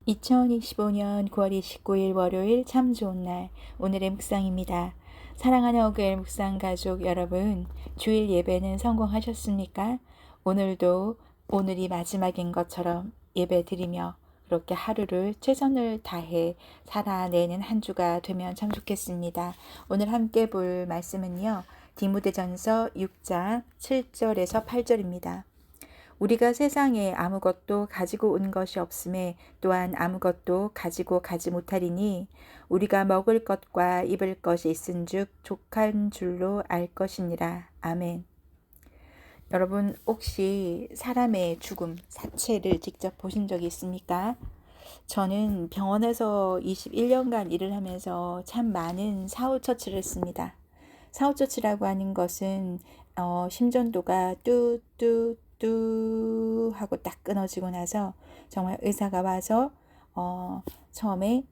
2025년 9월 29일 월요일 참 좋은 날, 오늘의 묵상입니다. 사랑하는 어그엘 묵상 가족 여러분, 주일 예배는 성공하셨습니까? 오늘도 오늘이 마지막인 것처럼 예배 드리며 그렇게 하루를 최선을 다해 살아내는 한 주가 되면 참 좋겠습니다. 오늘 함께 볼 말씀은요, 디모데전서 6장 7절에서 8절입니다. 우리가 세상에 아무것도 가지고 온 것이 없음에 또한 아무것도 가지고 가지 못하리니 우리가 먹을 것과 입을 것이 있은즉 족한 줄로 알 것이니라. 아멘. 여러분 혹시 사람의 죽음, 사체를 직접 보신 적이 있습니까? 저는 병원에서 21년간 일을 하면서 참 많은 사후 처치를 했습니다. 사후 처치라고 하는 것은 심전도가 뚜뚜뚜 하고 딱 끊어지고 나서 정말 의사가 와서 처음에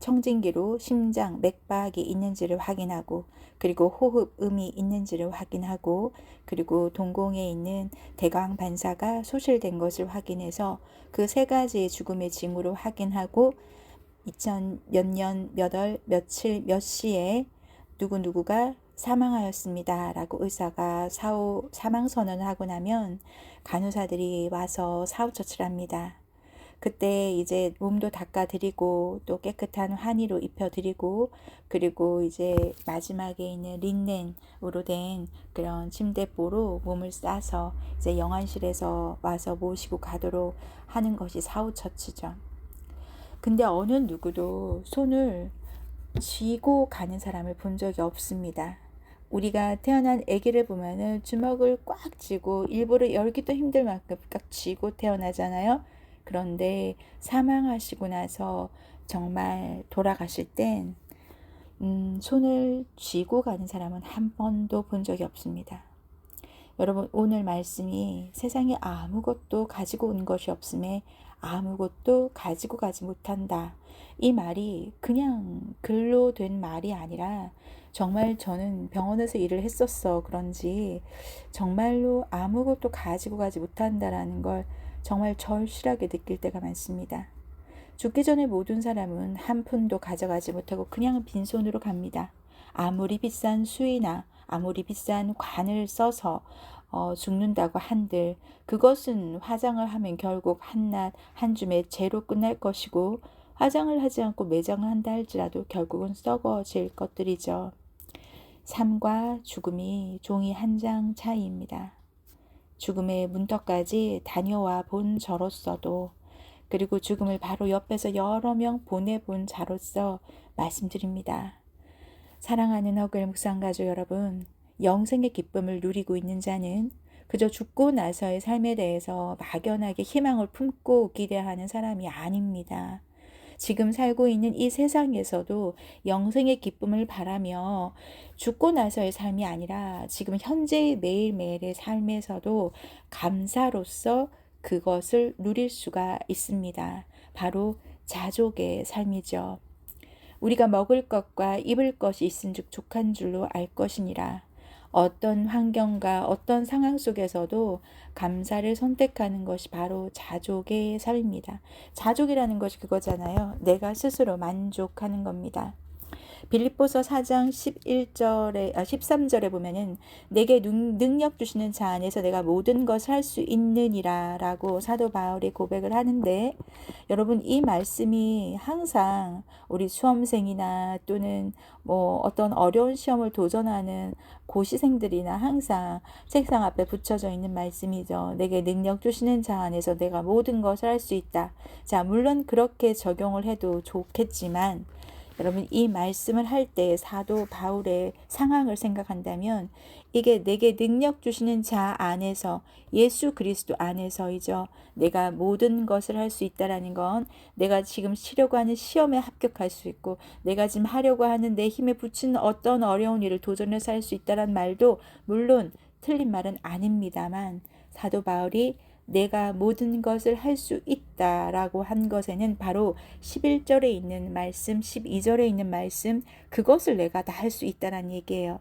청진기로 심장 맥박이 있는지를 확인하고, 그리고 호흡음이 있는지를 확인하고, 그리고 동공에 있는 대강 반사가 소실된 것을 확인해서 그 세 가지의 죽음의 징후를 확인하고 2000 몇 년 몇 월 며칠 몇 시에 누구누구가 사망하였습니다 라고 의사가 사망 선언을 하고 나면 간호사들이 와서 사후 처치를 합니다. 그때 이제 몸도 닦아드리고 또 깨끗한 환의로 입혀드리고, 그리고 이제 마지막에 있는 린넨으로 된 그런 침대보로 몸을 싸서 이제 영안실에서 와서 모시고 가도록 하는 것이 사후 처치죠. 근데 어느 누구도 손을 쥐고 가는 사람을 본 적이 없습니다. 우리가 태어난 아기를 보면은 주먹을 꽉 쥐고 일부러 열기도 힘들 만큼 꽉 쥐고 태어나잖아요. 그런데 사망하시고 나서 정말 돌아가실 땐 손을 쥐고 가는 사람은 한 번도 본 적이 없습니다. 여러분, 오늘 말씀이 세상에 아무것도 가지고 온 것이 없음에 아무것도 가지고 가지 못한다. 이 말이 그냥 글로 된 말이 아니라 정말 저는 병원에서 일을 했었어 그런지 정말로 아무것도 가지고 가지 못한다라는 걸 정말 절실하게 느낄 때가 많습니다. 죽기 전에 모든 사람은 한 푼도 가져가지 못하고 그냥 빈손으로 갑니다. 아무리 비싼 수의나 아무리 비싼 관을 써서 죽는다고 한들 그것은 화장을 하면 결국 한낮 한 줌에 재로 끝날 것이고, 화장을 하지 않고 매장을 한다 할지라도 결국은 썩어질 것들이죠. 삶과 죽음이 종이 한 장 차이입니다. 죽음의 문턱까지 다녀와 본 저로서도, 그리고 죽음을 바로 옆에서 여러 명 보내본 자로서 말씀드립니다. 사랑하는 허글 묵상가족 여러분, 영생의 기쁨을 누리고 있는 자는 그저 죽고 나서의 삶에 대해서 막연하게 희망을 품고 기대하는 사람이 아닙니다. 지금 살고 있는 이 세상에서도 영생의 기쁨을 바라며 죽고 나서의 삶이 아니라 지금 현재의 매일매일의 삶에서도 감사로서 그것을 누릴 수가 있습니다. 바로 자족의 삶이죠. 우리가 먹을 것과 입을 것이 있은즉 족한 줄로 알 것이니라. 어떤 환경과 어떤 상황 속에서도 감사를 선택하는 것이 바로 자족의 삶입니다. 자족이라는 것이 그거잖아요. 내가 스스로 만족하는 겁니다. 빌립보서 4장 13절에 보면은 내게 능력 주시는 자 안에서 내가 모든 것을 할 수 있느니라 라고 사도 바울이 고백을 하는데, 여러분 이 말씀이 항상 우리 수험생이나 또는 어떤 어려운 시험을 도전하는 고시생들이나 항상 책상 앞에 붙여져 있는 말씀이죠. 내게 능력 주시는 자 안에서 내가 모든 것을 할 수 있다. 자, 물론 그렇게 적용을 해도 좋겠지만 여러분 이 말씀을 할 때 사도 바울의 상황을 생각한다면 이게 내게 능력 주시는 자 안에서, 예수 그리스도 안에서이죠. 내가 모든 것을 할 수 있다라는 건 내가 지금 치려고 하는 시험에 합격할 수 있고, 내가 지금 하려고 하는 내 힘에 붙이는 어떤 어려운 일을 도전해서 할 수 있다는 말도 물론 틀린 말은 아닙니다만, 사도 바울이 내가 모든 것을 할 수 있다라고 한 것에는 바로 11절에 있는 말씀, 12절에 있는 말씀, 그것을 내가 다 할 수 있다라는 얘기예요.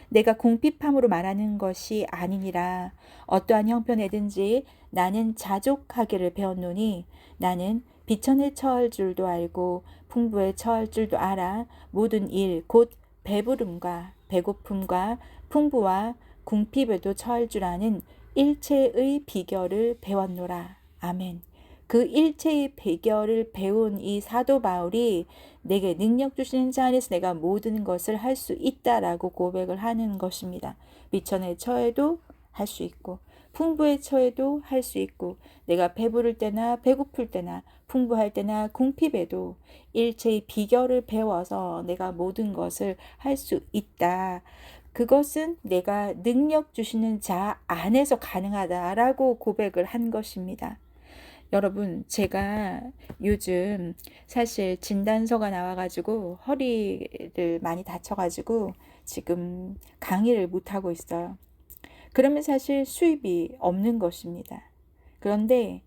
내가 궁핍함으로 말하는 것이 아니니라. 어떠한 형편에든지 나는 자족하기를 배웠노니 나는 비천에 처할 줄도 알고 풍부에 처할 줄도 알아. 모든 일 곧 배부름과 배고픔과 풍부와 궁핍에도 처할 줄 아는 일체의 비결을 배웠노라. 아멘. 그 일체의 비결을 배운 이 사도 바울이 내게 능력 주시는 자 안에서 내가 모든 것을 할 수 있다라고 고백을 하는 것입니다. 비천에 처해도 할 수 있고 풍부에 처해도 할 수 있고 내가 배부를 때나 배고플 때나 풍부할 때나 궁핍에도 일체의 비결을 배워서 내가 모든 것을 할 수 있다. 그것은 내가 능력 주시는 자 안에서 가능하다라고 고백을 한 것입니다. 여러분, 제가 요즘 사실 진단서가 나와가지고 허리를 많이 다쳐가지고 지금 강의를 못하고 있어요. 그러면 사실 수입이 없는 것입니다. 그런데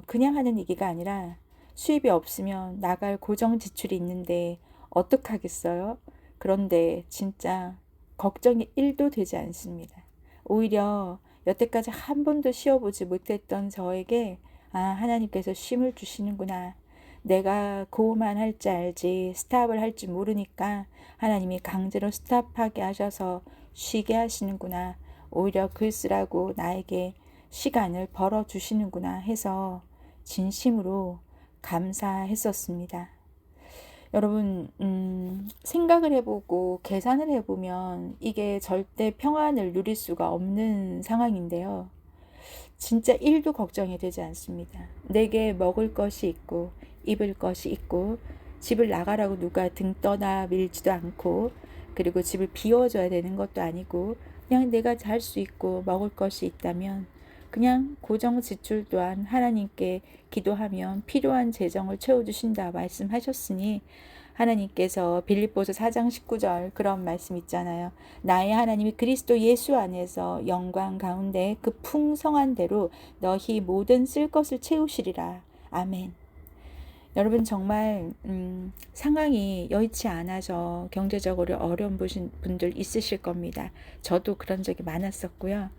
그냥 하는 얘기가 아니라 수입이 없으면 나갈 고정 지출이 있는데 어떡하겠어요? 그런데 진짜 걱정이 1도 되지 않습니다. 오히려 여태까지 한 번도 쉬어보지 못했던 저에게 하나님께서 쉼을 주시는구나. 내가 고만 할 줄 알지 스탑을 할 줄 모르니까 하나님이 강제로 스탑하게 하셔서 쉬게 하시는구나. 오히려 글 쓰라고 나에게 시간을 벌어주시는구나 해서 진심으로 감사했었습니다. 여러분, 생각을 해보고 계산을 해보면 이게 절대 평안을 누릴 수가 없는 상황인데요. 진짜 1도 걱정이 되지 않습니다. 내게 먹을 것이 있고 입을 것이 있고 집을 나가라고 누가 등 떠나 밀지도 않고 그리고 집을 비워줘야 되는 것도 아니고 그냥 내가 잘 수 있고 먹을 것이 있다면 그냥 고정 지출 또한 하나님께 기도하면 필요한 재정을 채워주신다 말씀하셨으니 하나님께서 빌립보서 4장 19절 그런 말씀 있잖아요. 나의 하나님이 그리스도 예수 안에서 영광 가운데 그 풍성한 대로 너희 모든 쓸 것을 채우시리라. 아멘. 여러분 정말 상황이 여의치 않아서 경제적으로 어려운 분들 있으실 겁니다. 저도 그런 적이 많았었고요.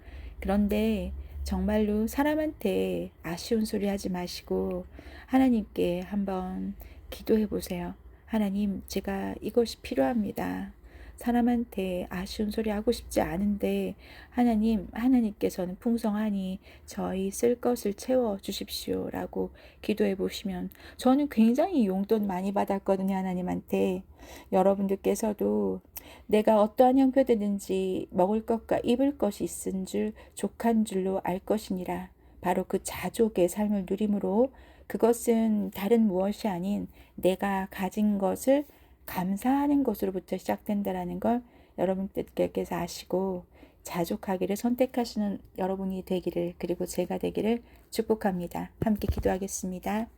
그런데 정말로 사람한테 아쉬운 소리 하지 마시고 하나님께 한번 기도해 보세요. 하나님, 제가 이것이 필요합니다. 사람한테 아쉬운 소리 하고 싶지 않은데 하나님께서는 풍성하니 저희 쓸 것을 채워 주십시오 라고 기도해 보시면 저는 굉장히 용돈 많이 받았거든요. 하나님한테. 여러분들께서도 내가 어떠한 형편이든지 먹을 것과 입을 것이 있은 줄 족한 줄로 알 것이니라. 바로 그 자족의 삶을 누림으로 그것은 다른 무엇이 아닌 내가 가진 것을 감사하는 것으로부터 시작된다라는 걸 여러분들께서 아시고 자족하기를 선택하시는 여러분이 되기를 그리고 제가 되기를 축복합니다. 함께 기도하겠습니다.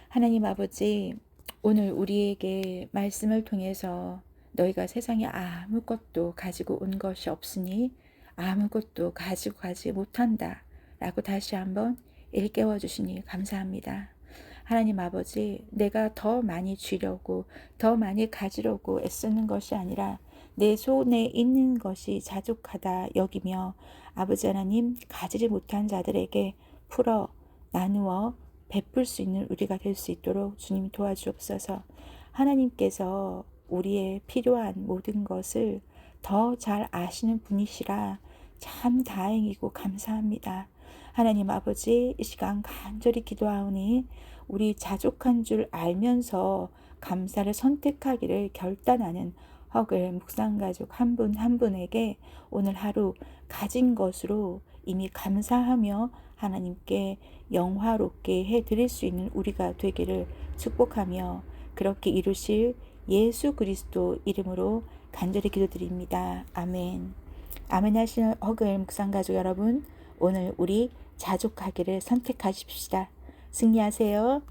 하나님 아버지, 오늘 우리에게 말씀을 통해서 너희가 세상에 아무것도 가지고 온 것이 없으니 아무것도 가지고 가지 못한다 라고 다시 한번 일깨워 주시니 감사합니다. 하나님 아버지, 내가 더 많이 쥐려고 더 많이 가지려고 애쓰는 것이 아니라 내 손에 있는 것이 자족하다 여기며 아버지 하나님 가지지 못한 자들에게 풀어 나누어 베풀 수 있는 우리가 될 수 있도록 주님 도와주옵소서. 하나님께서 우리의 필요한 모든 것을 더 잘 아시는 분이시라 참 다행이고 감사합니다. 하나님 아버지, 이 시간 간절히 기도하오니 우리 자족한 줄 알면서 감사를 선택하기를 결단하는 허글 묵상가족 한 분 한 분에게 오늘 하루 가진 것으로 이미 감사하며 하나님께 영화롭게 해드릴 수 있는 우리가 되기를 축복하며 그렇게 이루실 예수 그리스도 이름으로 간절히 기도드립니다. 아멘. 아멘 하시는 허글 묵상가족 여러분, 오늘 우리 자족하기를 선택하십시다. 승리하세요.